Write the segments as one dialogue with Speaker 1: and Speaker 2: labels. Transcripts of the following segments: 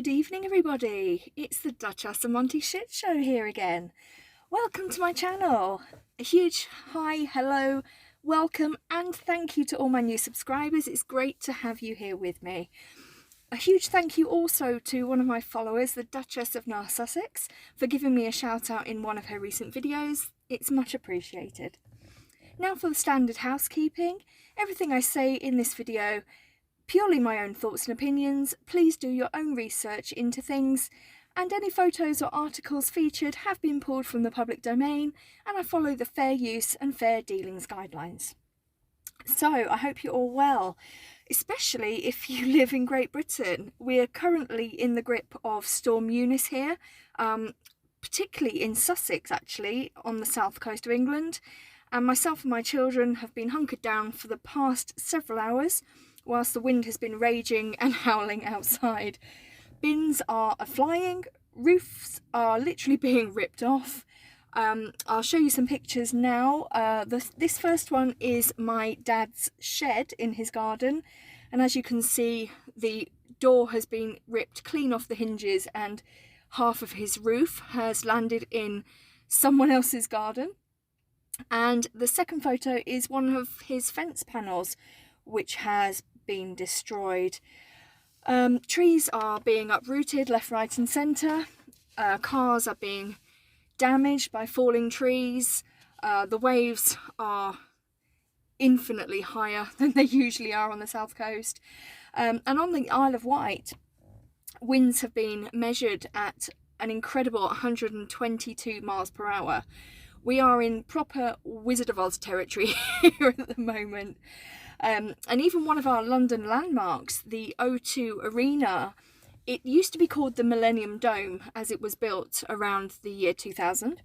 Speaker 1: evening, everybody. It's the Duchess of Montecito show here again. Welcome to my channel. A huge hi, hello, welcome, and thank you to all my new subscribers. It's great to have you here with me. A huge thank you also to one of my followers, the Duchess of North Sussex, for giving me a shout out in one of her recent videos. It's much appreciated. Now for the standard housekeeping. Everything I say in this video, purely my own thoughts and opinions. Please do your own research into things, and any photos or articles featured have been pulled from the public domain, and I follow the fair use and fair dealings guidelines. So I hope you're all well, especially if you live in Great Britain. We are currently in the grip of Storm Eunice here, particularly in Sussex actually, on the south coast of England, and myself and my children have been hunkered down for the past several hours whilst the wind has been raging and howling outside. Bins are flying, roofs are literally being ripped off. I'll show you some pictures now. This first one is my dad's shed in his garden, and as you can see, the door has been ripped clean off the hinges and half of his roof has landed in someone else's garden. And the second photo is one of his fence panels, which has been destroyed. Trees are being uprooted left, right and centre. Cars are being damaged by falling trees. The waves are infinitely higher than they usually are on the south coast. And on the Isle of Wight, winds have been measured at an incredible 122 miles per hour. We are in proper Wizard of Oz territory here at the moment. And even one of our London landmarks, the O2 Arena, it used to be called the Millennium Dome as it was built around the year 2000.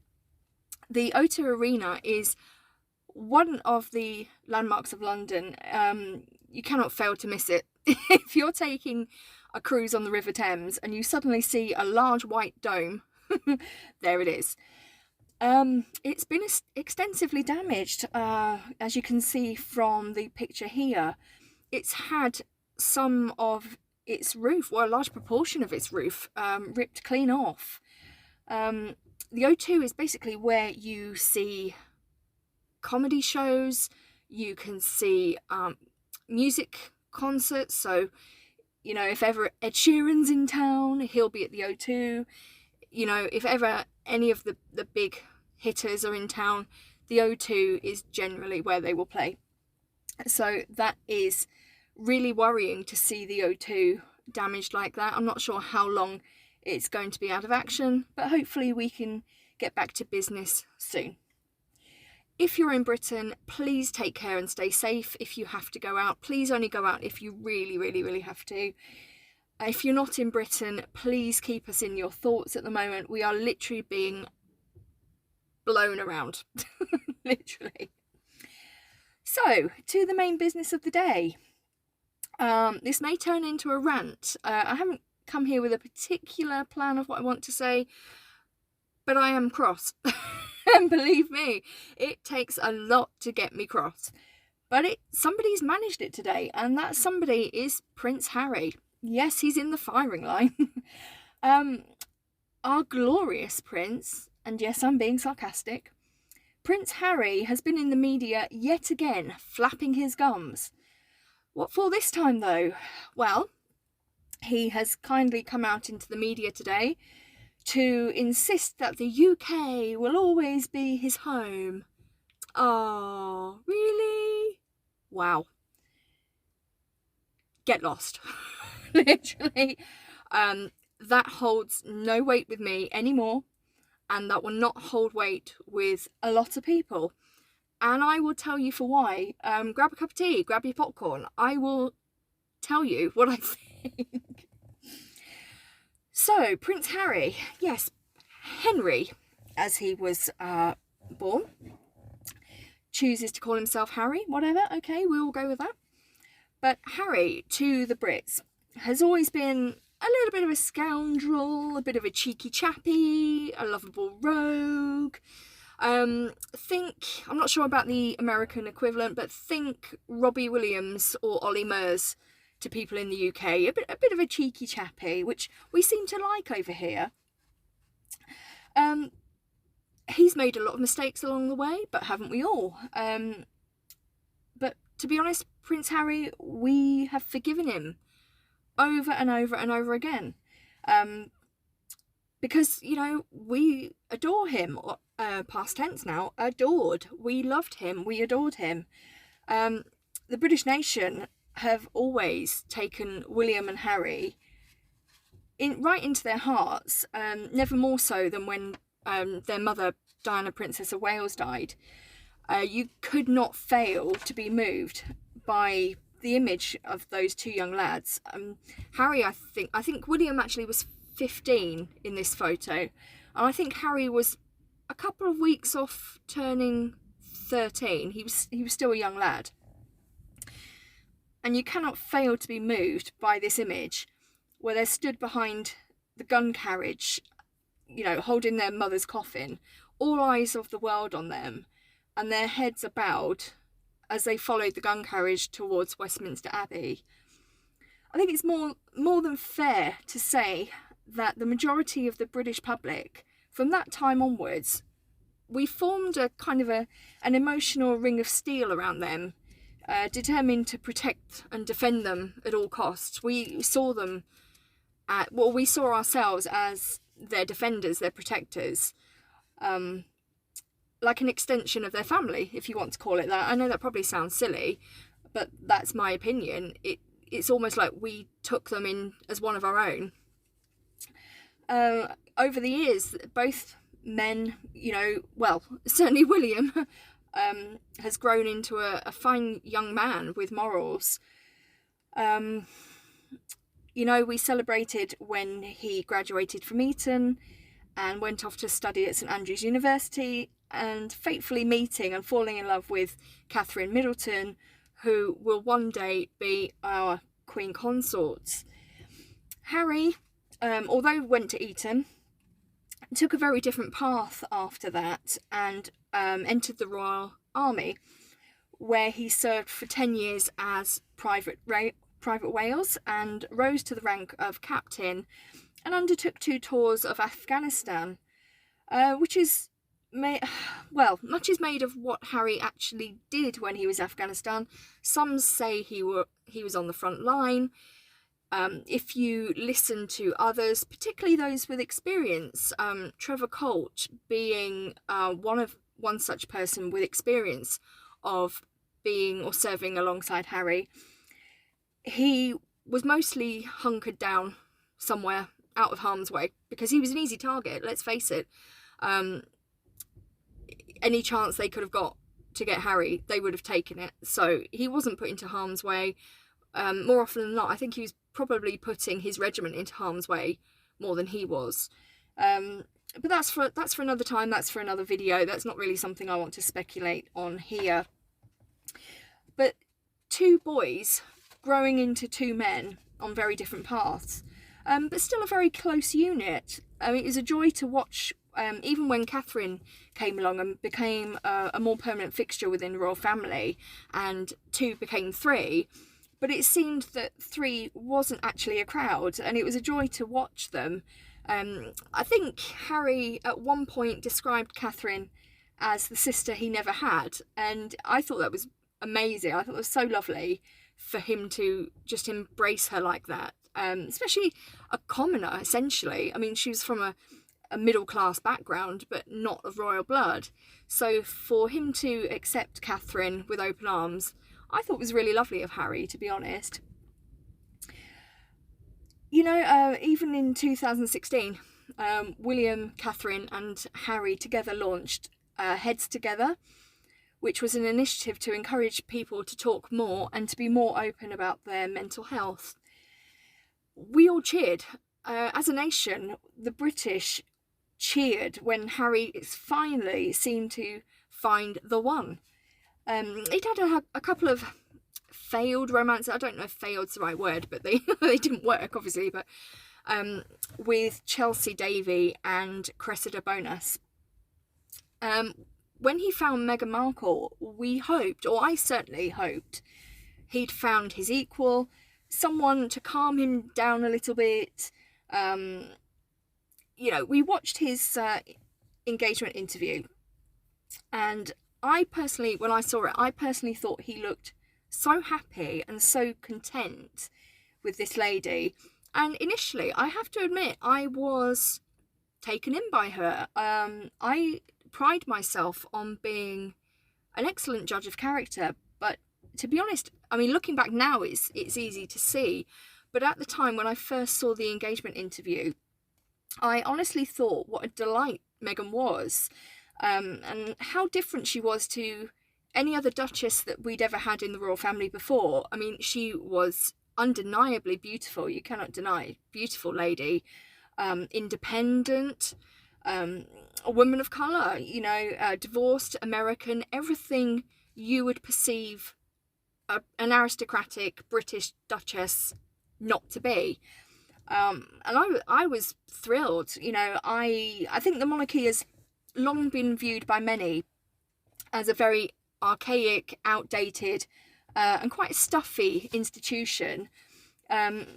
Speaker 1: The O2 Arena is one of the landmarks of London. You cannot fail to miss it. If you're taking a cruise on the River Thames and you suddenly see a large white dome, there it is. It's been extensively damaged, as you can see from the picture here. It's had some of its roof, or a large proportion of its roof, ripped clean off. The O2 is basically where you see comedy shows, you can see music concerts. So, you know, if ever Ed Sheeran's in town, he'll be at the O2. You know, if ever any of the big hitters are in town, the O2 is generally where they will play. So that is really worrying to see the O2 damaged like that. I'm not sure how long it's going to be out of action, but hopefully we can get back to business soon. If you're in Britain, please take care and stay safe. If you have to go out, please only go out if you really have to. If you're not in Britain, please keep us in your thoughts at the moment. We are literally being blown around, literally. So, to the main business of the day. This may turn into a rant. I haven't come here with a particular plan of what I want to say, but I am cross. And believe me, it takes a lot to get me cross. But somebody's managed it today, and that somebody is Prince Harry. Yes, he's in the firing line. Our glorious prince, and yes, I'm being sarcastic, Prince Harry has been in the media yet again, flapping his gums. What for this time though? Well, he has kindly come out into the media today to insist that the UK will always be his home. Oh, really? Wow. Get lost. Literally. That holds no weight with me anymore, and that will not hold weight with a lot of people. And I will tell you for why. Grab a cup of tea, grab your popcorn. I will tell you what I think. So, Prince Harry, yes, Henry, as he was born, chooses to call himself Harry, whatever, okay, we will go with that. But Harry, to the Brits, has always been a little bit of a scoundrel, a bit of a cheeky chappy, a lovable rogue. I'm not sure about the American equivalent, but think Robbie Williams or Ollie Murs to people in the UK, a bit of a cheeky chappy, which we seem to like over here. He's made a lot of mistakes along the way, but haven't we all? But to be honest, Prince Harry, we have forgiven him over and over and over again. Because, you know, we adore him, past tense now, adored. We loved him, we adored him. The British nation have always taken William and Harry right into their hearts, never more so than when their mother, Diana, Princess of Wales, died. You could not fail to be moved by the image of those two young lads. Harry, I think William actually was 15 in this photo, and I think Harry was a couple of weeks off turning 13. He was still a young lad, and you cannot fail to be moved by this image where they're stood behind the gun carriage, you know, holding their mother's coffin, all eyes of the world on them, and their heads are bowed as they followed the gun carriage towards Westminster Abbey. I think it's more than fair to say that the majority of the British public, from that time onwards, we formed a kind of an emotional ring of steel around them, determined to protect and defend them at all costs. We saw them we saw ourselves as their defenders, their protectors, like an extension of their family, if you want to call it that. I know that probably sounds silly, but that's my opinion. It's almost like we took them in as one of our own. Over the years, both men, you know, well, certainly William, has grown into a fine young man with morals. You know, we celebrated when he graduated from Eton and went off to study at St Andrews University, and fatefully meeting and falling in love with Catherine Middleton, who will one day be our Queen Consort. Harry, although went to Eton, took a very different path after that and entered the Royal Army, where he served for 10 years as Private Wales and rose to the rank of captain, and undertook 2 tours of Afghanistan, which is much is made of what Harry actually did when he was in Afghanistan. Some say he was on the front line. If you listen to others, particularly those with experience, Trevor Colt being one such person with experience of being or serving alongside Harry, he was mostly hunkered down somewhere out of harm's way because he was an easy target, let's face it. Any chance they could have got to get Harry, they would have taken it. So he wasn't put into harm's way. More often than not, I think he was probably putting his regiment into harm's way more than he was. But that's for another time. That's for another video. That's not really something I want to speculate on here. But 2 boys growing into 2 men on very different paths, but still a very close unit. I mean, it was a joy to watch. Even when Catherine came along and became a more permanent fixture within the royal family, and 2 became 3, but it seemed that 3 wasn't actually a crowd, and it was a joy to watch them. I think Harry at one point described Catherine as the sister he never had, and I thought that was amazing. I thought it was so lovely for him to just embrace her like that, especially a commoner, essentially. I mean, she was from a middle-class background, but not of royal blood. So for him to accept Catherine with open arms, I thought was really lovely of Harry, to be honest. You know, even in 2016, William, Catherine and Harry together launched Heads Together, which was an initiative to encourage people to talk more and to be more open about their mental health. We all cheered. As a nation, the British cheered when Harry finally seemed to find the one. He'd had a couple of failed romances. I don't know if failed's the right word, but they didn't work, obviously. But with Chelsea Davy and Cressida Bonas. When he found Meghan Markle, we hoped, or I certainly hoped, he'd found his equal, someone to calm him down a little bit. You know, we watched his engagement interview, and I personally, when I saw it, I personally thought he looked so happy and so content with this lady. And initially, I have to admit, I was taken in by her. I pride myself on being an excellent judge of character, but to be honest, I mean, looking back now, it's easy to see. But at the time when I first saw the engagement interview, I honestly thought what a delight Meghan was, and how different she was to any other Duchess that we'd ever had in the royal family before. I mean, she was undeniably beautiful. You cannot deny. Beautiful lady, independent, a woman of colour, you know, divorced, American, everything you would perceive an aristocratic British Duchess not to be. And I was thrilled. You know, I think the monarchy has long been viewed by many as a very archaic, outdated, and quite stuffy institution.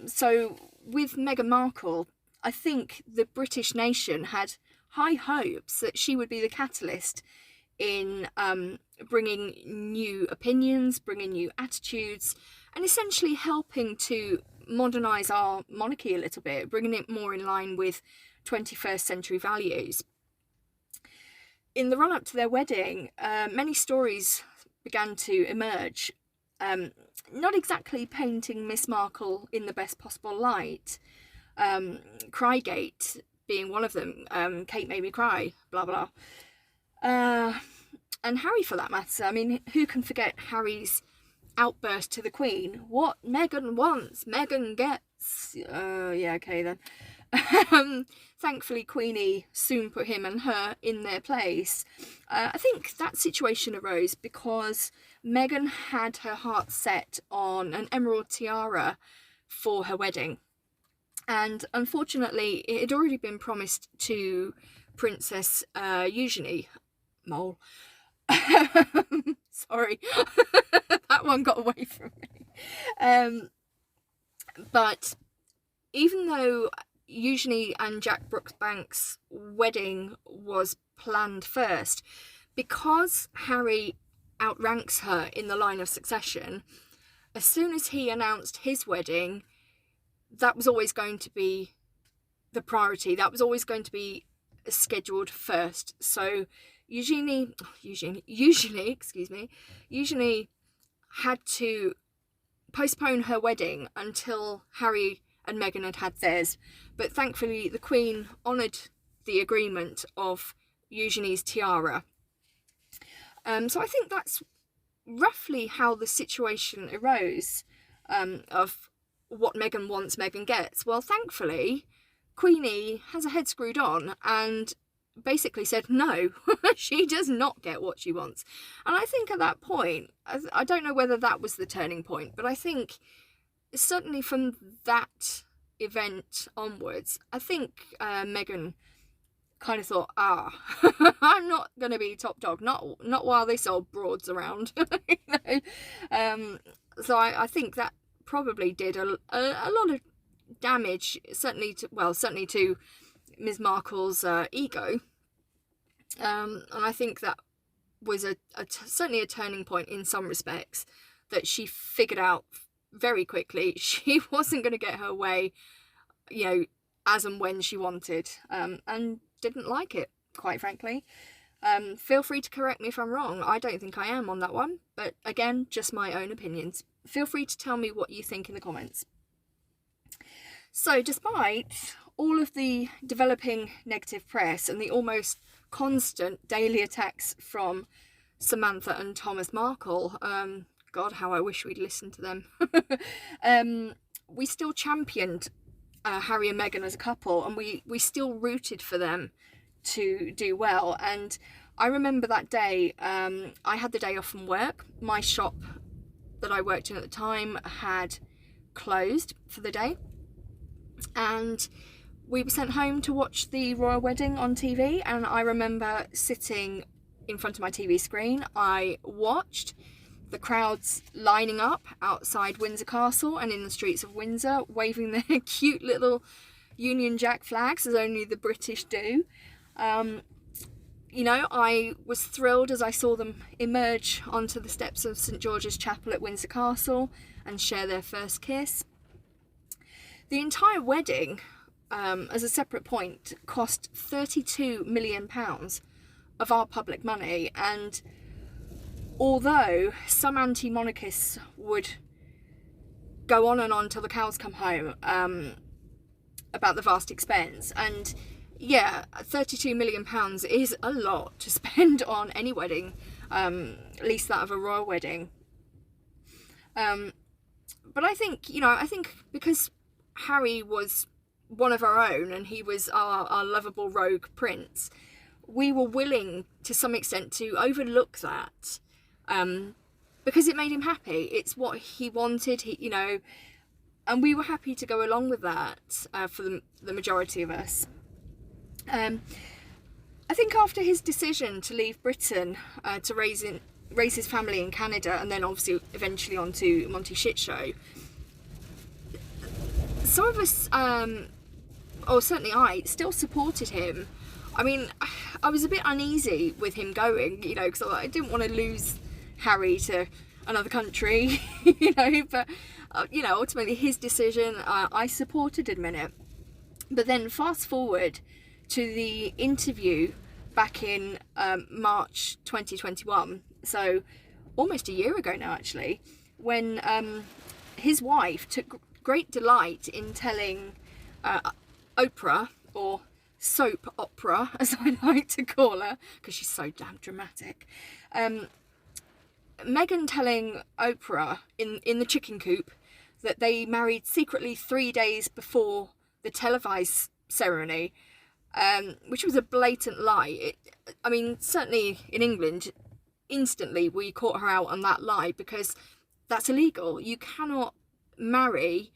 Speaker 1: So with Meghan Markle, I think the British nation had high hopes that she would be the catalyst in bringing new opinions, bringing new attitudes, and essentially helping to modernise our monarchy a little bit, bringing it more in line with 21st century values. In the run-up to their wedding, many stories began to emerge, not exactly painting Miss Markle in the best possible light. Crygate being one of them. Kate made me cry, blah blah. And Harry, for that matter. I mean, who can forget Harry's outburst to the Queen? What Meghan wants, Meghan gets. Yeah, okay then. Thankfully, Queenie soon put him and her in their place. I think that situation arose because Meghan had her heart set on an emerald tiara for her wedding. And unfortunately, it had already been promised to Princess Eugenie. Mole. Sorry. That one got away from me. But even though Eugenie and Jack Brooksbank's wedding was planned first, because Harry outranks her in the line of succession, as soon as he announced his wedding, that was always going to be the priority. That was always going to be scheduled first. So Eugenie had to postpone her wedding until Harry and Meghan had theirs. But thankfully, the Queen honoured the agreement of Eugenie's tiara. So I think that's roughly how the situation arose, of what Meghan wants, Meghan gets. Well, thankfully, Queenie has her head screwed on and basically said no, she does not get what she wants. And I think at that point, I don't know whether that was the turning point, but I think certainly from that event onwards, I think Meghan kind of thought, I'm not going to be top dog, not while this old broad's around. You know? So I think that probably did a lot of damage, certainly to Ms. Markle's ego. And I think that was certainly a turning point in some respects, that she figured out very quickly she wasn't going to get her way, you know, as and when she wanted, and didn't like it, quite frankly. Feel free to correct me if I'm wrong. I don't think I am on that one, but again, just my own opinions. Feel free to tell me what you think in the comments. So despite all of the developing negative press and the almost constant daily attacks from Samantha and Thomas Markle, God, how I wish we'd listened to them, we still championed Harry and Meghan as a couple, and we still rooted for them to do well. And I remember that day, I had the day off from work. My shop that I worked in at the time had closed for the day, and we were sent home to watch the royal wedding on TV. And I remember sitting in front of my TV screen. I watched, the crowds lining up outside Windsor Castle and in the streets of Windsor, waving their cute little Union Jack flags, as only the British do. You know, I was thrilled as I saw them emerge onto the steps of St George's Chapel at Windsor Castle and share their first kiss. The entire wedding, as a separate point, cost £32 million of our public money, and although some anti-monarchists would go on and on till the cows come home about the vast expense, and yeah, £32 million is a lot to spend on any wedding, at least that of a royal wedding. But I think, you know, I think because Harry was one of our own and he was our lovable rogue prince, we were willing to some extent to overlook that, because it made him happy. It's what he wanted, you know, and we were happy to go along with that for the majority of us. I think after his decision to leave Britain to raise his family in Canada, and then obviously eventually on to Montecito, some of us, or certainly I, still supported him. I mean, I was a bit uneasy with him going, you know, because I didn't want to lose Harry to another country, you know, but, you know, ultimately his decision, I supported in a minute. But then fast forward to the interview back in March 2021, so almost a year ago now actually, when his wife took great delight in telling Oprah, or soap opera as I like to call her because she's so damn dramatic, Meghan telling Oprah in the chicken coop that they married secretly 3 days before the televised ceremony, which was a blatant lie. I mean, certainly in England, instantly we caught her out on that lie, because that's illegal. You cannot marry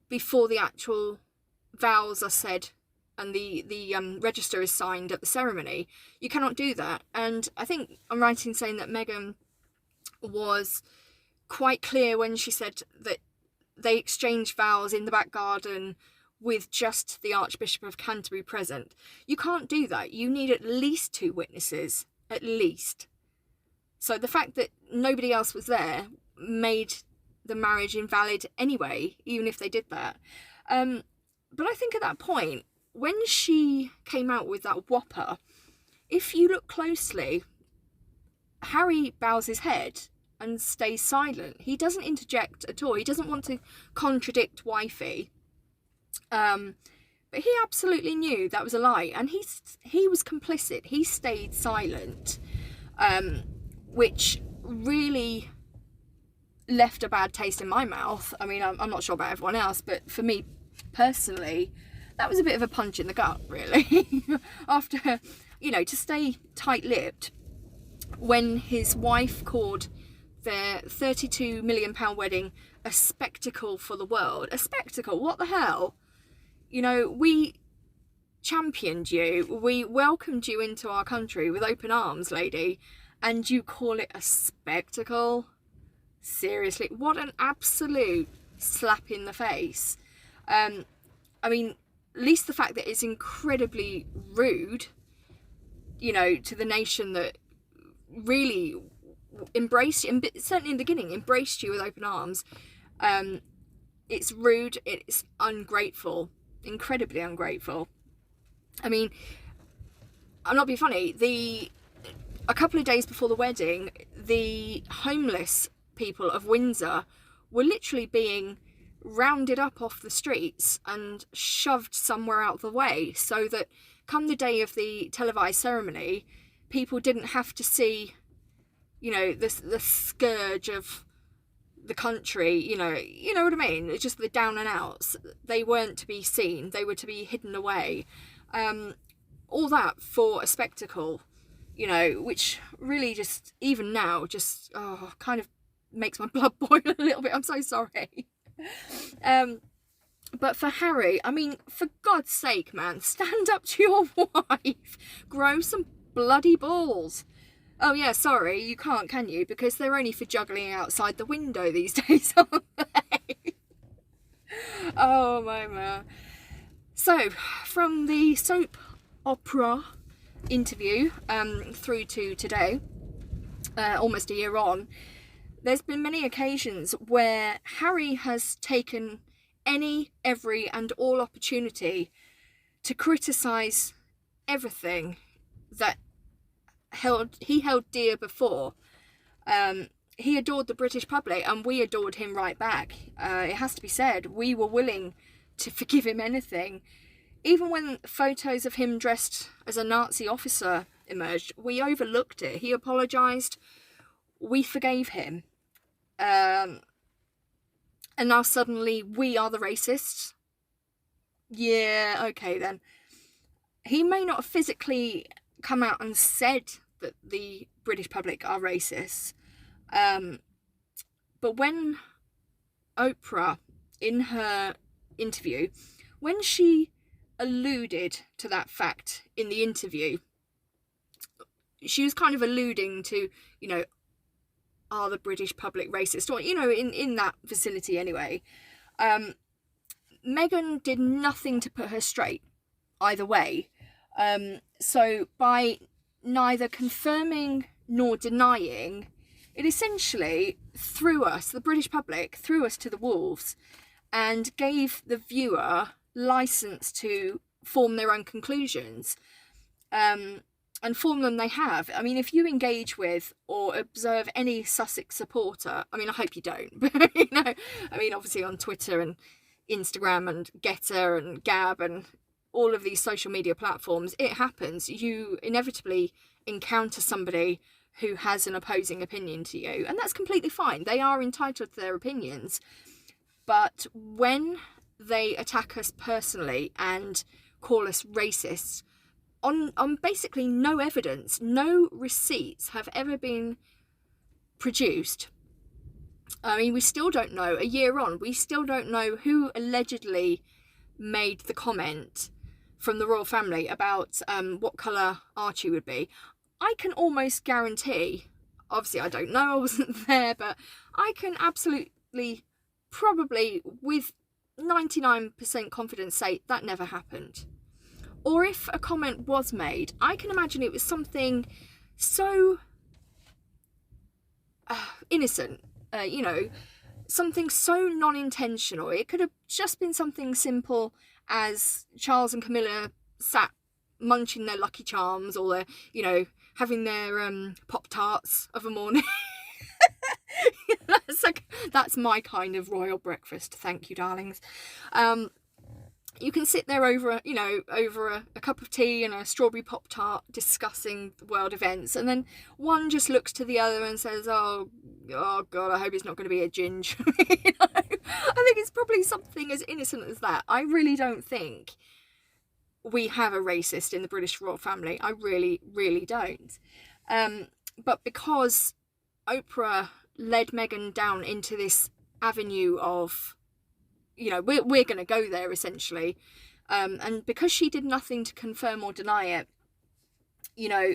Speaker 1: before the actual vows are said and the register is signed at the ceremony. You cannot do that. And I think I'm right in saying that Meghan was quite clear when she said that they exchanged vows in the back garden with just the Archbishop of Canterbury present. You can't do that. You need at least 2 witnesses, at least. So the fact that nobody else was there made the marriage invalid anyway, even if they did that. But I think at that point, when she came out with that whopper, if you look closely, Harry bows his head and stays silent. He doesn't interject at all. He doesn't want to contradict wifey. But he absolutely knew that was a lie, and he was complicit. He stayed silent, which really left a bad taste in my mouth. I mean, I'm not sure about everyone else, but for me personally, that was a bit of a punch in the gut, really. After, you know, to stay tight-lipped when his wife called their £32 million wedding a spectacle for the world. A spectacle? What the hell? You know, we championed you. We welcomed you into our country with open arms, lady, and you call it a spectacle? Seriously, what an absolute slap in the face. I mean, at least the fact that it's incredibly rude, you know, to the nation that really embraced you, and certainly in the beginning embraced you with open arms. It's rude, it's ungrateful, incredibly ungrateful. I mean, I'm not being funny, a couple of days before the wedding, the homeless people of Windsor were literally being rounded up off the streets and shoved somewhere out of the way, so that come the day of the televised ceremony, people didn't have to see, you know, the scourge of the country, you know what I mean? It's just the down and outs. They weren't to be seen. They were to be hidden away. All that for a spectacle, you know, which really just, even now, just kind of makes my blood boil a little bit. I'm so sorry. But for Harry, I mean, for God's sake, man, stand up to your wife. Grow some bloody balls. Oh yeah, sorry, you can't, can you? Because they're only for juggling outside the window these days, aren't they? Oh my. So, from the soap opera interview through to today, almost a year on, there's been many occasions where Harry has taken any, every and all opportunity to criticise everything that he held dear before. He adored the British public and we adored him right back. It has to be said, we were willing to forgive him anything. Even when photos of him dressed as a Nazi officer emerged, we overlooked it. He apologised, we forgave him. And now suddenly we are the racists. Yeah, okay then. He may not have physically come out and said that the British public are racists, but when Oprah, in her interview, when she alluded to that fact in the interview, she was kind of alluding to, you know, are the British public racist? Or, you know, in that vicinity anyway. Meghan did nothing to put her straight either way. So by neither confirming nor denying, it essentially threw us, the British public, threw us to the wolves and gave the viewer license to form their own conclusions. And form them they have. I mean, if you engage with or observe any Sussex supporter, I mean, I hope you don't, but, you know, I mean, obviously on Twitter and Instagram and Getter and Gab and all of these social media platforms, it happens. You inevitably encounter somebody who has an opposing opinion to you, and that's completely fine. They are entitled to their opinions. But when they attack us personally and call us racists, on basically no evidence, no receipts have ever been produced. I mean, we still don't know, a year on, we still don't know who allegedly made the comment from the royal family about what colour Archie would be. I can almost guarantee, obviously I don't know, I wasn't there, but I can absolutely, probably with 99% confidence say that never happened. Or if a comment was made, I can imagine it was something so innocent, you know, something so non-intentional. It could have just been something simple as Charles and Camilla sat munching their Lucky Charms, or their, you know, having their Pop-Tarts of a morning. That's my kind of royal breakfast. Thank you, darlings. You can sit there over, you know, over a cup of tea and a strawberry Pop-Tart discussing world events, and then one just looks to the other and says, oh God, I hope it's not going to be a ginge. You know? I think it's probably something as innocent as that. I really don't think we have a racist in the British royal family. I really, really don't. But because Oprah led Meghan down into this avenue of, you know, we're going to go there essentially, and because she did nothing to confirm or deny it, you know,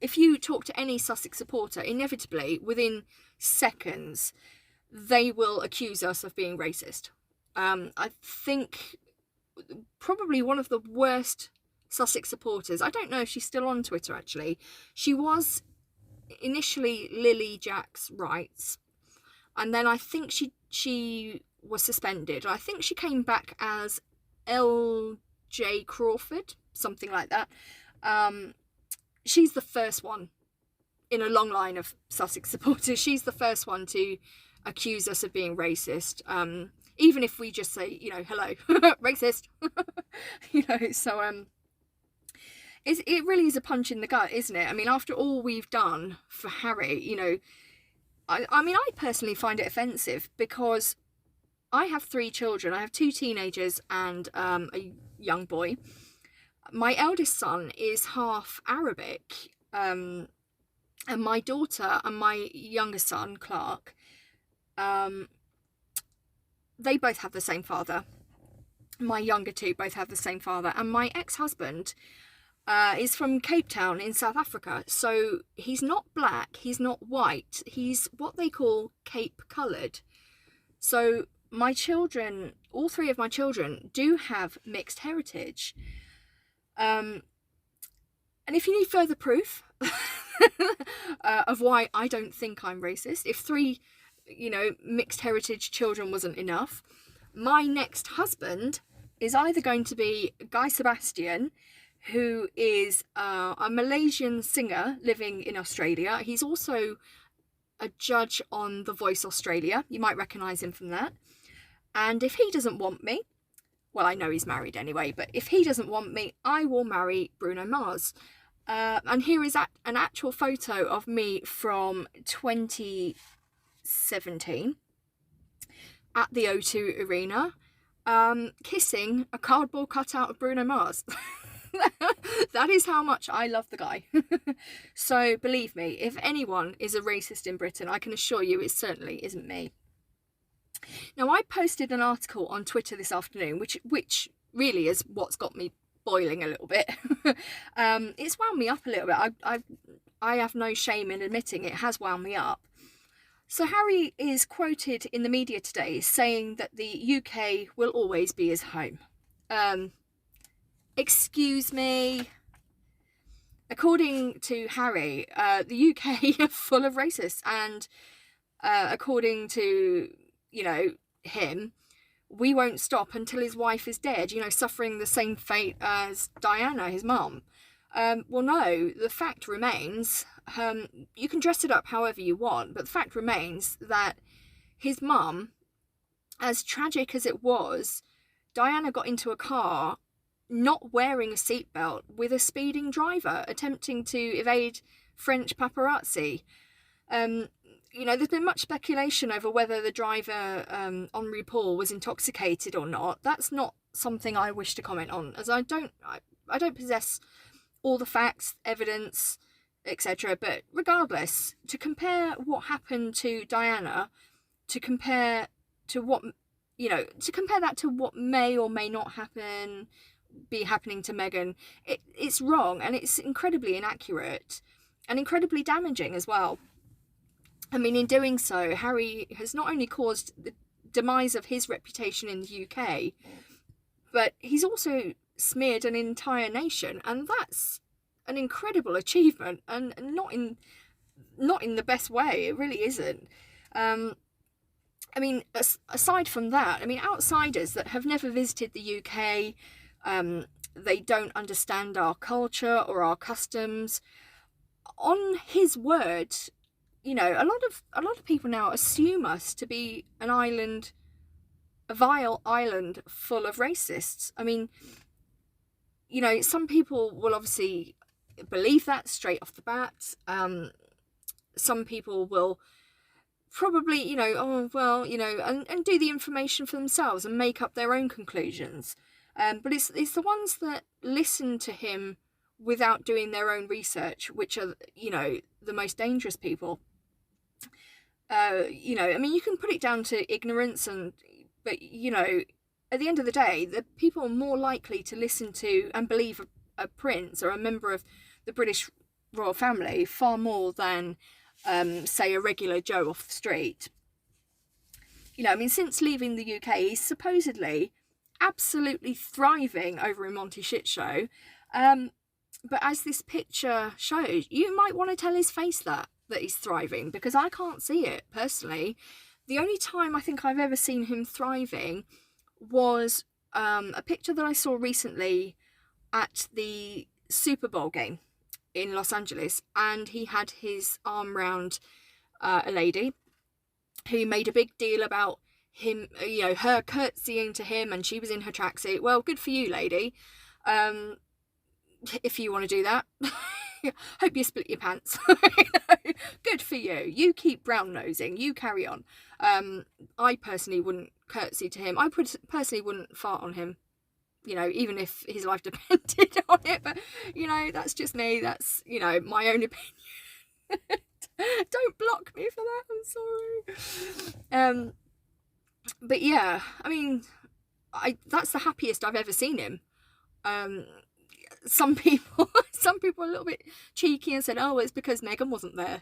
Speaker 1: if you talk to any Sussex supporter, inevitably within seconds they will accuse us of being racist. I think probably one of the worst Sussex supporters, I don't know if she's still on Twitter actually, she was initially Lily Jack's Rights, and then I think she was suspended. I think she came back as LJ Crawford, something like that. She's the first one in a long line of Sussex supporters. She's the first one to accuse us of being racist. Even if we just say, you know, hello, racist. You know, so it really is a punch in the gut, isn't it? I mean, after all we've done for Harry, you know, I mean, I personally find it offensive because I have 3 children. I have 2 teenagers and a young boy. My eldest son is half Arabic, and my daughter and my younger son, Clark, they both have the same father. My younger 2 both have the same father. And my ex-husband, is from Cape Town in South Africa. So he's not black, he's not white, he's what they call Cape coloured. So my children, all three of my children, do have mixed heritage. And if you need further proof of why I don't think I'm racist, if 3, mixed heritage children wasn't enough, my next husband is either going to be Guy Sebastian, who is a Malaysian singer living in Australia. He's also a judge on The Voice Australia. You might recognise him from that. And if he doesn't want me, well, I know he's married anyway, but if he doesn't want me, I will marry Bruno Mars. And here is an actual photo of me from 2017 at the O2 Arena, kissing a cardboard cutout of Bruno Mars. That is how much I love the guy. So believe me, if anyone is a racist in Britain, I can assure you it certainly isn't me. Now, I posted an article on Twitter this afternoon, which really is what's got me boiling a little bit. It's wound me up a little bit. I have no shame in admitting it has wound me up. So Harry is quoted in the media today saying that the UK will always be his home. Excuse me. According to Harry, the UK are full of racists, and according to him, we won't stop until his wife is dead, suffering the same fate as Diana, his mum. Well, no, the fact remains, you can dress it up however you want, but the fact remains that his mum, as tragic as it was, Diana got into a car not wearing a seatbelt with a speeding driver attempting to evade French paparazzi. There's been much speculation over whether the driver, Henri Paul, was intoxicated or not. That's not something I wish to comment on, as I don't possess all the facts, evidence, etc. But regardless, to compare what happened to Diana, to compare that to what may or may not be happening to Meghan, it's wrong, and it's incredibly inaccurate and incredibly damaging as well. I mean, in doing so, Harry has not only caused the demise of his reputation in the UK, but he's also smeared an entire nation, and that's an incredible achievement, and not in the best way. It really isn't. Aside from that, outsiders that have never visited the UK, they don't understand our culture or our customs. On his word, a lot of people now assume us to be a vile island full of racists. Some people will obviously believe that straight off the bat. Some people will probably, and do the information for themselves and make up their own conclusions. But it's the ones that listen to him without doing their own research, which are, the most dangerous people. You can put it down to ignorance, but at the end of the day, the people more likely to listen to and believe a prince or a member of the British royal family far more than, say, a regular Joe off the street. Since leaving the UK, he's supposedly absolutely thriving over in Montecito. But as this picture shows, you might want to tell his face that he's thriving, because I can't see it personally. The only time I think I've ever seen him thriving was a picture that I saw recently at the Super Bowl game in Los Angeles, and he had his arm round a lady who made a big deal about him, her curtsying to him, and she was in her tracksuit. Well, good for you, lady. If you want to do that. Hope you split your pants. Good for you. You keep brown nosing. You carry on. I personally wouldn't curtsy to him. I personally wouldn't fart on him. Even if his life depended on it. But that's just me. That's my own opinion. Don't block me for that. I'm sorry. But yeah, that's the happiest I've ever seen him. some people were a little bit cheeky and said, oh, it's because Meghan wasn't there.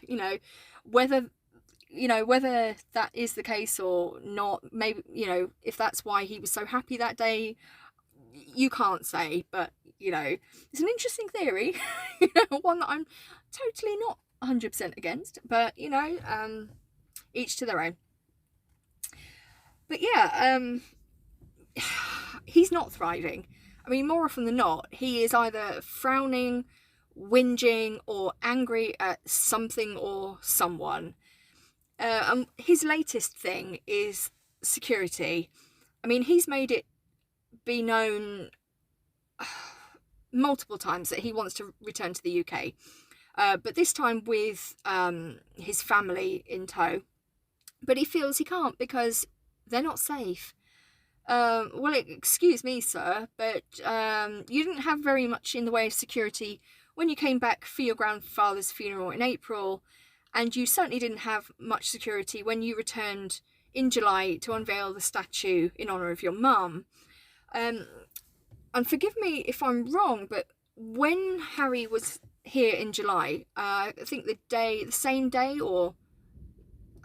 Speaker 1: Whether that is the case or not, maybe, if that's why he was so happy that day, you can't say. But it's an interesting theory. One that I'm totally not 100% against, but each to their own. But yeah, he's not thriving. I mean, more often than not, he is either frowning, whinging, or angry at something or someone. His latest thing is security. I mean, he's made it be known multiple times that he wants to return to the UK, but this time with his family in tow. But he feels he can't because they're not safe. Well, excuse me, sir, but you didn't have very much in the way of security when you came back for your grandfather's funeral in April, and you certainly didn't have much security when you returned in July to unveil the statue in honour of your mum. And forgive me if I'm wrong, but when Harry was here in July, I think the same day, or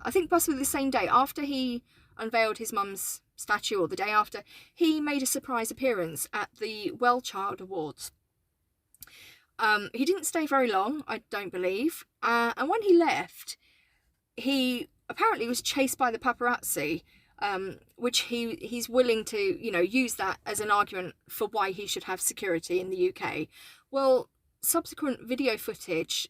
Speaker 1: I think possibly the same day after he unveiled his mum's statue, or the day after, he made a surprise appearance at the Well Child Awards. He didn't stay very long, I don't believe, and when he left, he apparently was chased by the paparazzi, which he's willing to use that as an argument for why he should have security in the UK. Well, subsequent video footage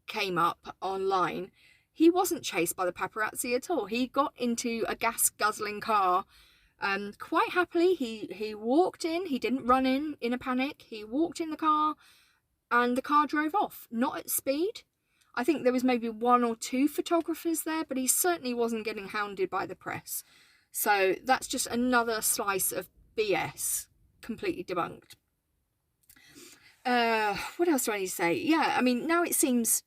Speaker 1: came up online. He wasn't chased by the paparazzi at all. He got into a gas-guzzling car quite happily. He walked in. He didn't run in a panic. He walked in the car and the car drove off, not at speed. I think there was maybe 1 or 2 photographers there, but he certainly wasn't getting hounded by the press. So that's just another slice of BS, completely debunked. What else do I need to say? Yeah, I mean, now it seems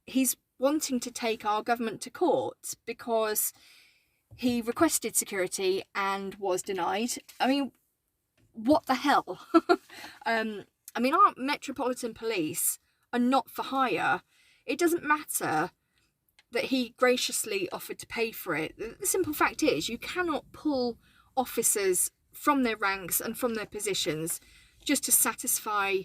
Speaker 1: he's wanting to take our government to court because he requested security and was denied. I mean, what the hell? I mean, our Metropolitan Police are not for hire. It doesn't matter that he graciously offered to pay for it. The simple fact is, you cannot pull officers from their ranks and from their positions just to satisfy,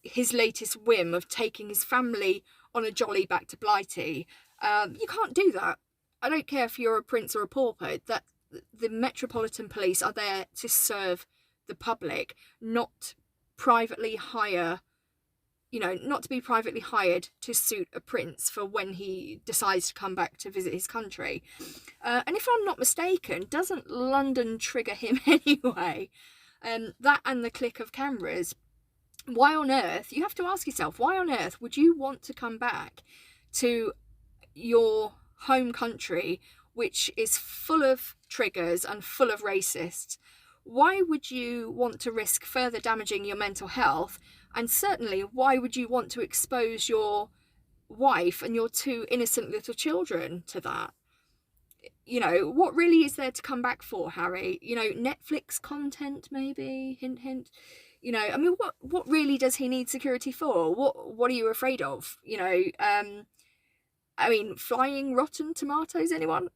Speaker 1: his latest whim of taking his family on a jolly back to Blighty. You can't do that. I don't care if you're a prince or a pauper. That the Metropolitan Police are there to serve the public, not privately hire. Not to be privately hired to suit a prince for when he decides to come back to visit his country. And if I'm not mistaken, doesn't London trigger him anyway? That and the click of cameras. Why on earth, you have to ask yourself, why on earth would you want to come back to your home country, which is full of triggers and full of racists? Why would you want to risk further damaging your mental health? And certainly, why would you want to expose your wife and your 2 innocent little children to that? What really is there to come back for, Harry? Netflix content, maybe? Hint, hint. I mean, what really does he need security for? What are you afraid of? I mean, flying rotten tomatoes, anyone?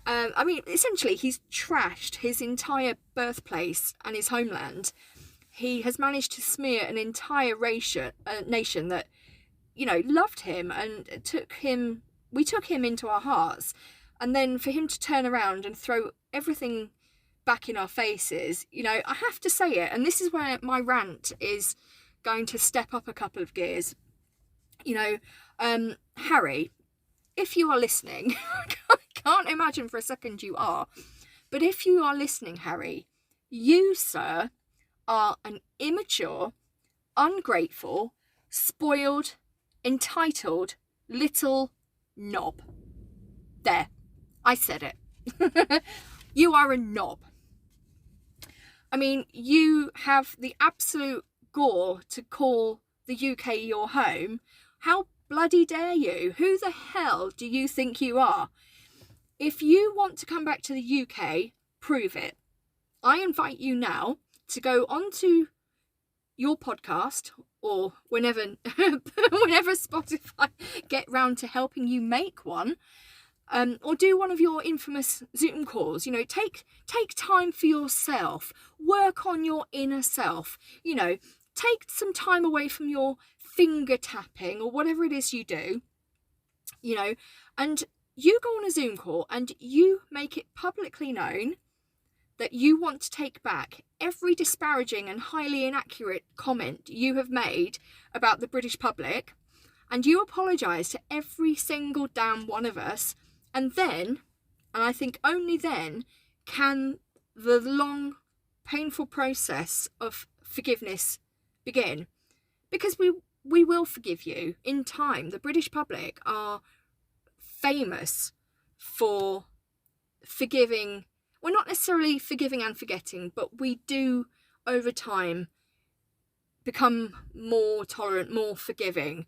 Speaker 1: I mean, essentially, he's trashed his entire birthplace and his homeland. He has managed to smear an entire nation that, loved him and we took him into our hearts. And then for him to turn around and throw everything back in our faces, I have to say it. And this is where my rant is going to step up a couple of gears. Harry, if you are listening, I can't imagine for a second you are, but if you are listening, Harry, you, sir, are an immature, ungrateful, spoiled, entitled little knob. There, I said it. You are a knob. I mean, you have the absolute gore to call the UK your home. How bloody dare you? Who the hell do you think you are? If you want to come back to the UK, prove it. I invite you now to go onto your podcast, or whenever Spotify get round to helping you make one, or do one of your infamous Zoom calls. You know, take time for yourself, work on your inner self, you know, take some time away from your finger tapping or whatever it is you do, you know, and you go on a Zoom call and you make it publicly known that you want to take back every disparaging and highly inaccurate comment you have made about the British public, and you apologise to every single damn one of us, and then, and I think only then, can the long, painful process of forgiveness begin. Because we will forgive you in time. The British public are famous for forgiving. We're not necessarily forgiving and forgetting, but we do over time become more tolerant, more forgiving.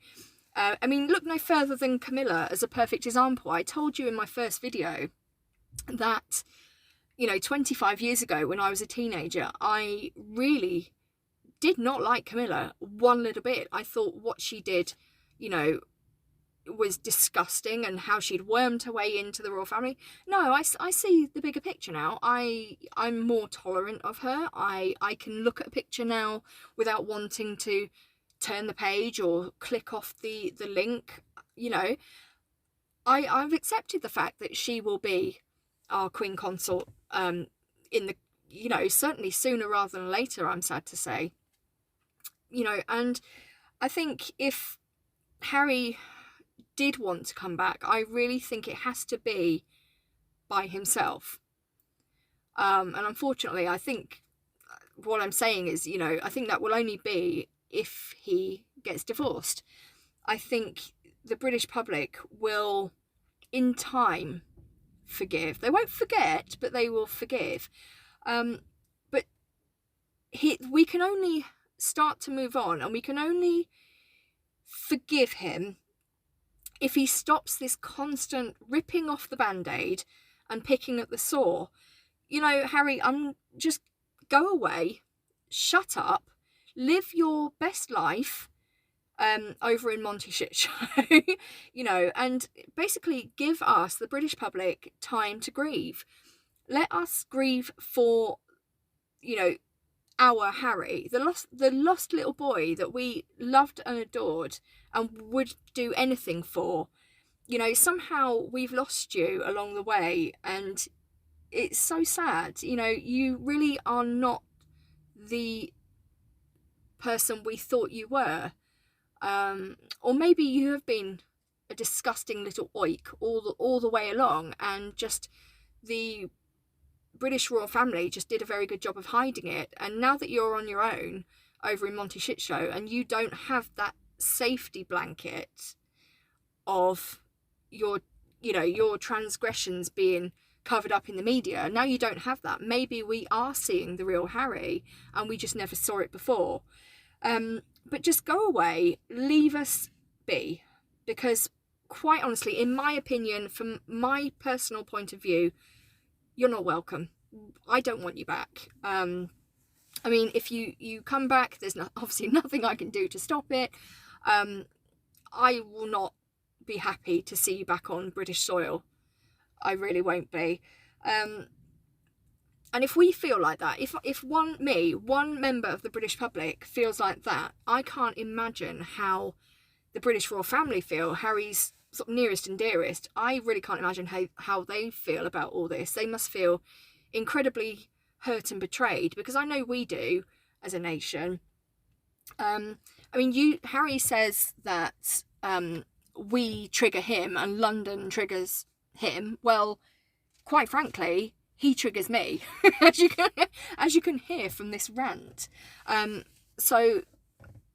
Speaker 1: I mean, look no further than Camilla as a perfect example. I told you in my first video that, you know, 25 years ago when I was a teenager, I really did not like Camilla one little bit. I thought what she did, you know, was disgusting, and how she'd wormed her way into the royal family. No, I see the bigger picture now. I'm more tolerant of her. I can look at a picture now without wanting to turn the page or click off the link. You know, I've accepted the fact that she will be our queen consort in the, you know, certainly sooner rather than later, I'm sad to say. You know, and I think if Harry did want to come back, I really think it has to be by himself. And unfortunately, I think what I'm saying is, you know, I think that will only be if he gets divorced. I think the British public will, in time, forgive. They won't forget, but they will forgive. But we can only start to move on, and we can only forgive him if he stops this constant ripping off the band-aid and picking at the sore. You know, Harry, just go away, shut up, live your best life over in Montecito, you know, and basically give us, the British public, time to grieve. Let us grieve for, you know, our Harry, the lost little boy that we loved and adored and would do anything for. You know, somehow we've lost you along the way, and it's so sad. You know, you really are not the person we thought you were. Or maybe you have been a disgusting little oik all the way along, and just the British royal family just did a very good job of hiding it. And now that you're on your own over in Montecito, and you don't have that safety blanket of your, you know, your transgressions being covered up in the media, now you don't have that. Maybe we are seeing the real Harry and we just never saw it before. But just go away, leave us be, because quite honestly, in my opinion, from my personal point of view, you're not welcome. I don't want you back. I mean, if you come back, there's obviously nothing I can do to stop it. I will not be happy to see you back on British soil. I really won't be. And if we feel like that, if one member of the British public feels like that, I can't imagine how the British royal family feel, Harry's sort of nearest and dearest. I really can't imagine how they feel about all this. They must feel incredibly hurt and betrayed, because I know we do as a nation. I mean, Harry says that we trigger him and London triggers him. Well, quite frankly, he triggers me, as you can hear from this rant. So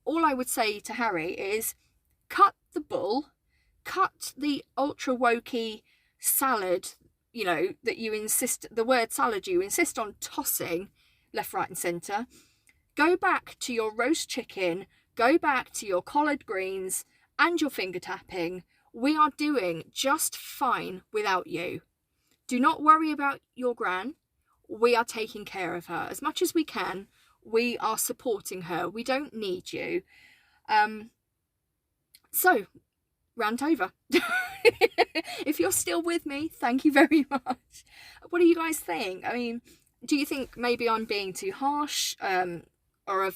Speaker 1: all I would say to Harry is cut the bull, cut the ultra wokey salad, you know, that you insist, the word salad you insist on tossing left, right and centre. Go back to your roast chicken, go back to your collard greens and your finger tapping. We are doing just fine without you. Do not worry about your gran. We are taking care of her as much as we can. We are supporting her. We don't need you. So, rant over. If you're still with me, thank you very much. What do you guys think? I mean, do you think maybe I'm being too harsh? Or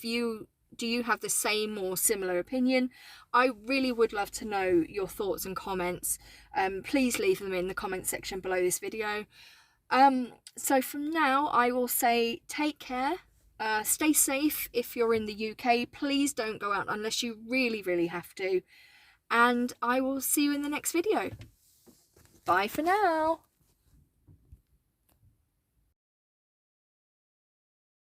Speaker 1: do you have the same or similar opinion? I really would love to know your thoughts and comments. Please leave them in the comment section below this video. So from now, I will say take care. Stay safe if you're in the UK. Please don't go out unless you really, really have to. And I will see you in the next video. Bye for now.